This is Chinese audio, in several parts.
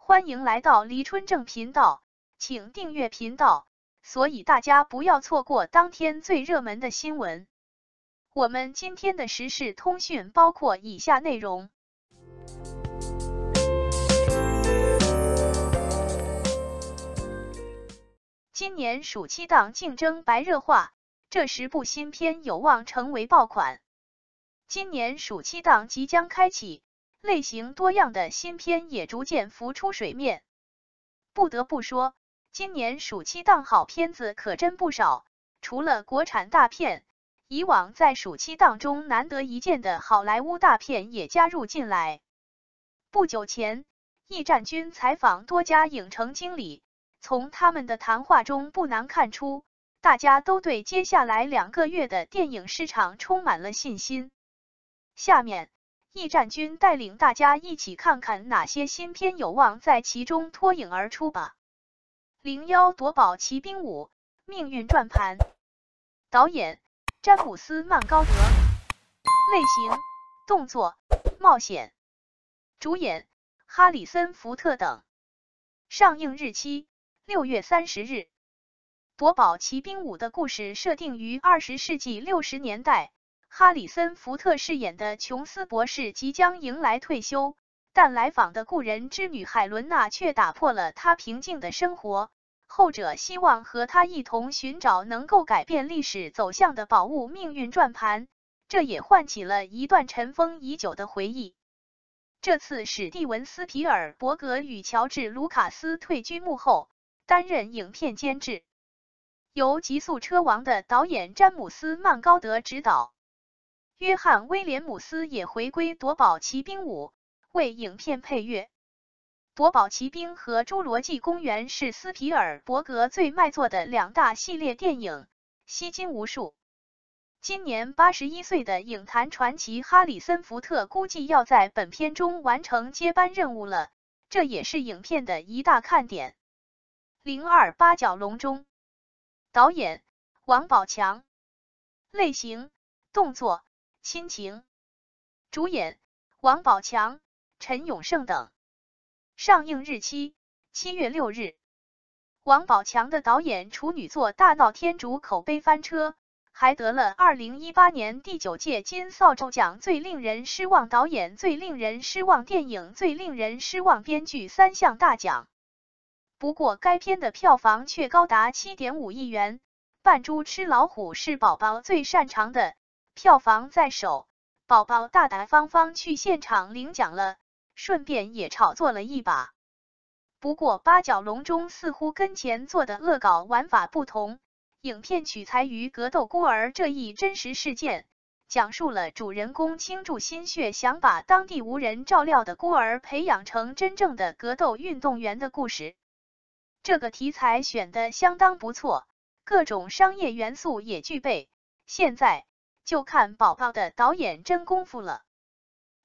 欢迎来到黎春正频道，请订阅频道，所以大家不要错过当天最热门的新闻。我们今天的时事通讯包括以下内容。今年暑期档竞争白热化，这10部新片有望成为爆款。今年暑期档即将开启，类型多样的新片也逐渐浮出水面。不得不说，今年暑期档好片子可真不少，除了国产大片，以往在暑期档中难得一见的好莱坞大片也加入进来。不久前，驿站君采访多家影城经理，从他们的谈话中不难看出，大家都对接下来2个月的电影市场充满了信心。下面，驿站君带领大家一起看看哪些新片有望在其中脱颖而出吧。01夺宝奇兵5：命运转盘，导演詹姆斯·曼高德，类型动作、冒险，主演哈里森·福特等。上映日期6月30日。夺宝奇兵5的故事设定于20世纪60年代。哈里森·福特饰演的琼斯博士即将迎来退休，但来访的故人之女海伦娜却打破了他平静的生活。后者希望和他一同寻找能够改变历史走向的宝物命运转盘，这也唤起了一段尘封已久的回忆。这次史蒂文斯·皮尔伯格与乔治·卢卡斯退居幕后，担任影片监制，由极速车王的导演詹姆斯·曼高德执导。约翰·威廉姆斯也回归夺宝奇兵5，为影片配乐。夺宝奇兵和侏罗纪公园是斯皮尔伯格最卖座的2大系列电影，吸金无数。今年81岁的影坛传奇哈里森·福特估计要在本片中完成接班任务了，这也是影片的一大看点。02八角笼中，导演王宝强，类型动作、亲情，主演王宝强、陈永胜等。上映日期7月6日。王宝强的导演处女作《大闹天竺》口碑翻车，还得了2018年第9届金扫帚奖最令人失望导演、最令人失望电影、最令人失望编剧3项大奖。不过该片的票房却高达 7.5 亿元，扮猪吃老虎是宝宝最擅长的，票房在手，宝宝大大方方去现场领奖了，顺便也炒作了一把。不过八角笼中似乎跟前做的恶搞玩法不同，影片取材于格斗孤儿这一真实事件，讲述了主人公倾注心血想把当地无人照料的孤儿培养成真正的格斗运动员的故事。这个题材选得相当不错，各种商业元素也具备，现在就看宝宝的导演真功夫了。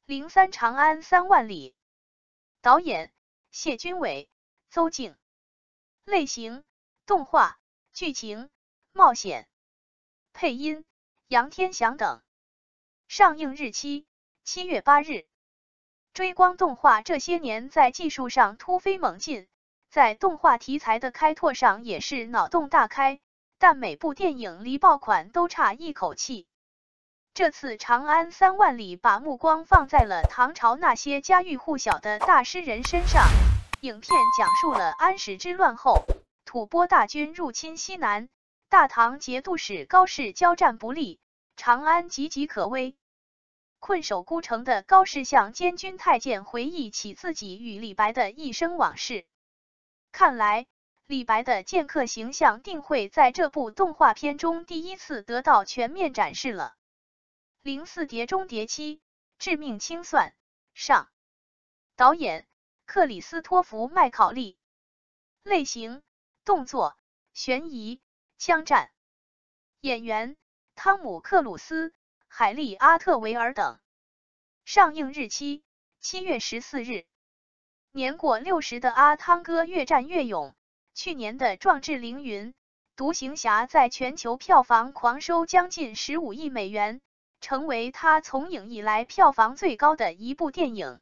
03长安3万里，导演谢君伟、邹静，类型动画、剧情、冒险，配音杨天祥等。上映日期7月8日。追光动画这些年在技术上突飞猛进，在动画题材的开拓上也是脑洞大开，但每部电影离爆款都差一口气。这次长安3万里把目光放在了唐朝那些家喻户晓的大诗人身上。影片讲述了安史之乱后，吐蕃大军入侵西南，大唐节度使高适交战不利，长安岌岌可危。困守孤城的高适向监军太监回忆起自己与李白的一生往事。看来，李白的剑客形象定会在这部动画片中第一次得到全面展示了。04碟中谍7：致命清算上，导演克里斯托弗·麦考利，类型动作、悬疑、枪战，演员汤姆·克鲁斯、海莉·阿特维尔等。上映日期7月14日。年过60的阿汤哥越战越勇，去年的《壮志凌云》、《独行侠》在全球票房狂收将近15亿美元，成为他从影以来票房最高的一部电影。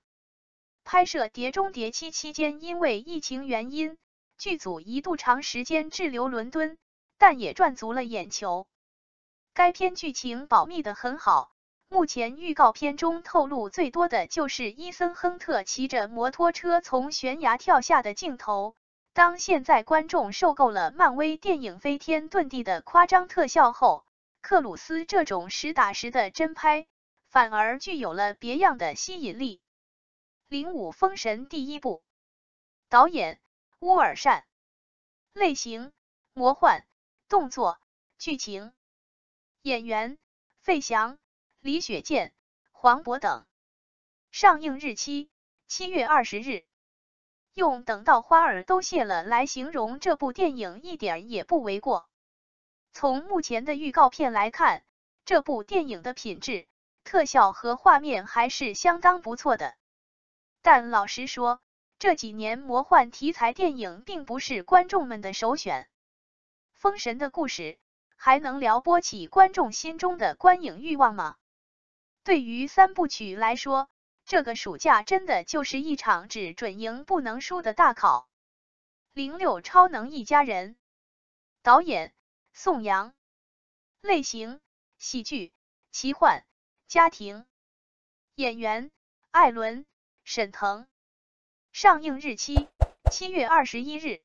拍摄《碟中谍7》期间，因为疫情原因，剧组一度长时间滞留伦敦，但也赚足了眼球。该片剧情保密得很好，目前预告片中透露最多的就是伊森·亨特骑着摩托车从悬崖跳下的镜头。当现在观众受够了漫威电影飞天遁地的夸张特效后，克鲁斯这种实打实的真拍，反而具有了别样的吸引力。05封神第一部，导演乌尔善，类型魔幻、动作、剧情，演员费翔、李雪健、黄渤等。上映日期7月20日。用等到花儿都谢了来形容这部电影一点也不为过。从目前的预告片来看，这部电影的品质、特效和画面还是相当不错的。但老实说，这几年魔幻题材电影并不是观众们的首选。封神的故事还能撩拨起观众心中的观影欲望吗？对于3部曲来说，这个暑假真的就是一场只准赢不能输的大考。06超能一家人，导演宋阳，类型喜剧、奇幻、家庭，演员艾伦、沈腾。上映日期7月21日。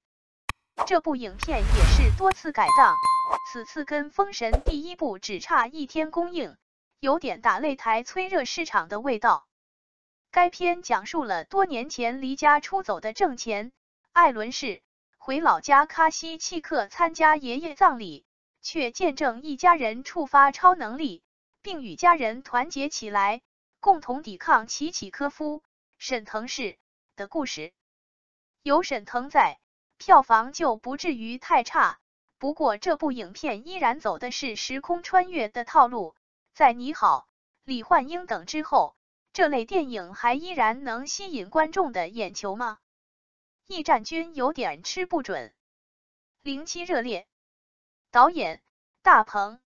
这部影片也是多次改档，此次跟封神第一部只差1天公映，有点打擂台催热市场的味道。该片讲述了多年前离家出走的挣钱艾伦士回老家卡西契克参加爷爷葬礼，却见证一家人触发超能力，并与家人团结起来，共同抵抗奇奇科夫沈腾士的故事。有沈腾在，票房就不至于太差。不过这部影片依然走的是时空穿越的套路，在你好、李焕英等之后，这类电影还依然能吸引观众的眼球吗？驿站君有点吃不准。07热烈，导演大鹏，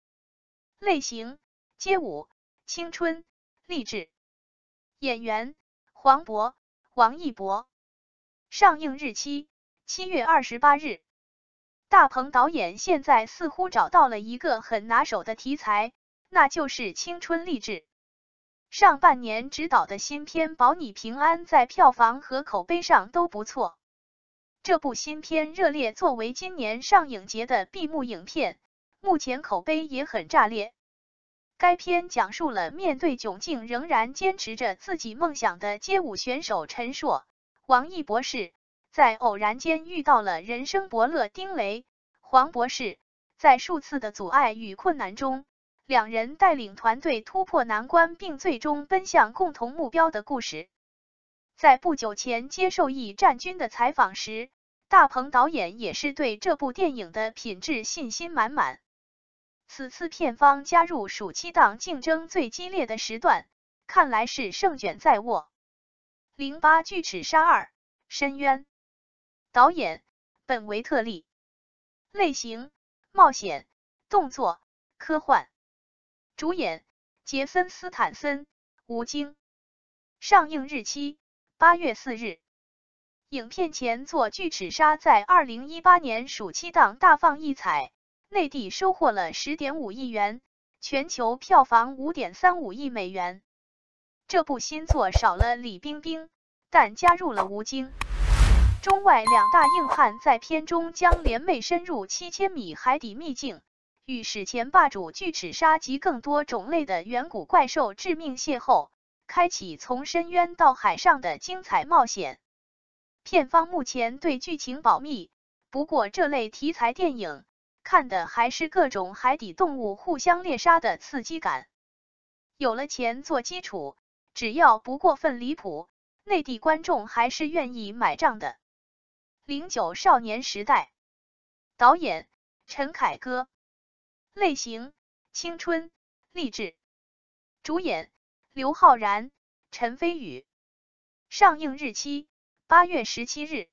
类型街舞、青春、励志，演员黄渤、王一博。上映日期7月28日。大鹏导演现在似乎找到了一个很拿手的题材，那就是青春励志。上半年执导的新片《保你平安》在票房和口碑上都不错。这部新片热烈作为今年上影节的闭幕影片，目前口碑也很炸裂。该片讲述了面对窘境仍然坚持着自己梦想的街舞选手陈硕、王毅博士，在偶然间遇到了人生伯乐丁雷、黄博士，在数次的阻碍与困难中，两人带领团队突破难关，并最终奔向共同目标的故事。在不久前接受驿站君的采访时，大鹏导演也是对这部电影的品质信心满满。此次片方加入暑期档竞争最激烈的时段，看来是胜券在握。08巨齿鲨2深渊，导演本维特利，类型冒险、动作、科幻，主演杰森斯坦森、吴京。上映日期8月4日。影片前作巨齿鲨在2018年暑期档大放异彩，内地收获了 10.5 亿元，全球票房 5.35 亿美元。这部新作少了李冰冰，但加入了吴京。中外两大硬汉在片中将联袂深入7000米海底秘境，与史前霸主巨齿鲨及更多种类的远古怪兽致命邂逅，开启从深渊到海上的精彩冒险。片方目前对剧情保密，不过这类题材电影看的还是各种海底动物互相猎杀的刺激感。有了钱做基础，只要不过分离谱，内地观众还是愿意买账的。09少年时代，导演陈凯歌，类型青春、励志，主演刘昊然、陈飞宇。上映日期8月17日。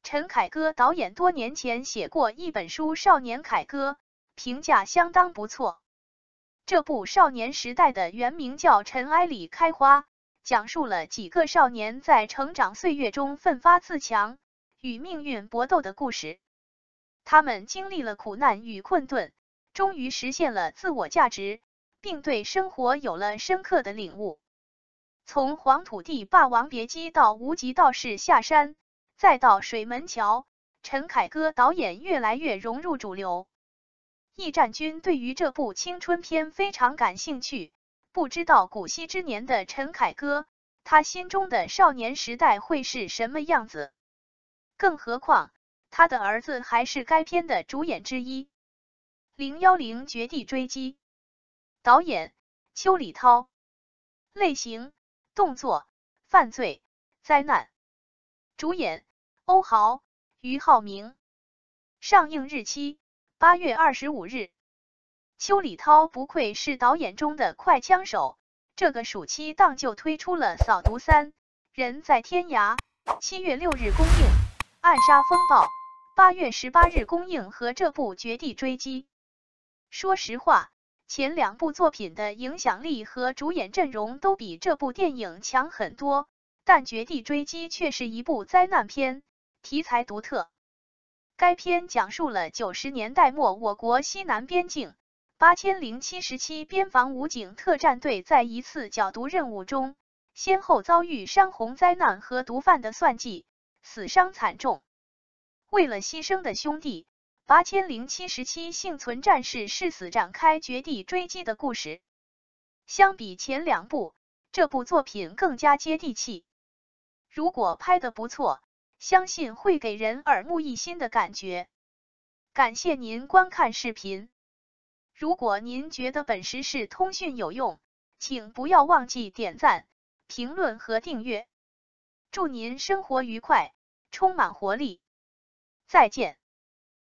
陈凯歌导演多年前写过一本书《少年凯歌》，评价相当不错。这部少年时代的原名叫尘埃里开花，讲述了几个少年在成长岁月中奋发自强，与命运搏斗的故事。他们经历了苦难与困顿，终于实现了自我价值，并对生活有了深刻的领悟。从黄土地霸王别姬到无极道士下山，再到水门桥，陈凯歌导演越来越融入主流。驿站君对于这部青春片非常感兴趣，不知道古稀之年的陈凯歌，他心中的少年时代会是什么样子？更何况，他的儿子还是该片的主演之一。010绝地追击，导演邱礼涛，类型动作、犯罪、灾难，主演欧豪、俞灏明，上映日期8月25日。邱礼涛不愧是导演中的快枪手，这个暑期档就推出了《扫毒3：人在天涯》，7月6日公映，《暗杀风暴》8月18日公映和这部《绝地追击》。说实话，前两部作品的影响力和主演阵容都比这部电影强很多，但《绝地追击》却是一部灾难片，题材独特。该片讲述了90年代末我国西南边境8077边防武警特战队在一次剿毒任务中，先后遭遇山洪灾难和毒贩的算计，死伤惨重。为了牺牲的兄弟，8077幸存战士誓死展开绝地追击的故事。相比前两部，这部作品更加接地气。如果拍得不错，相信会给人耳目一新的感觉。感谢您观看视频。如果您觉得本时事通讯有用，请不要忘记点赞、评论和订阅。祝您生活愉快，充满活力。再见。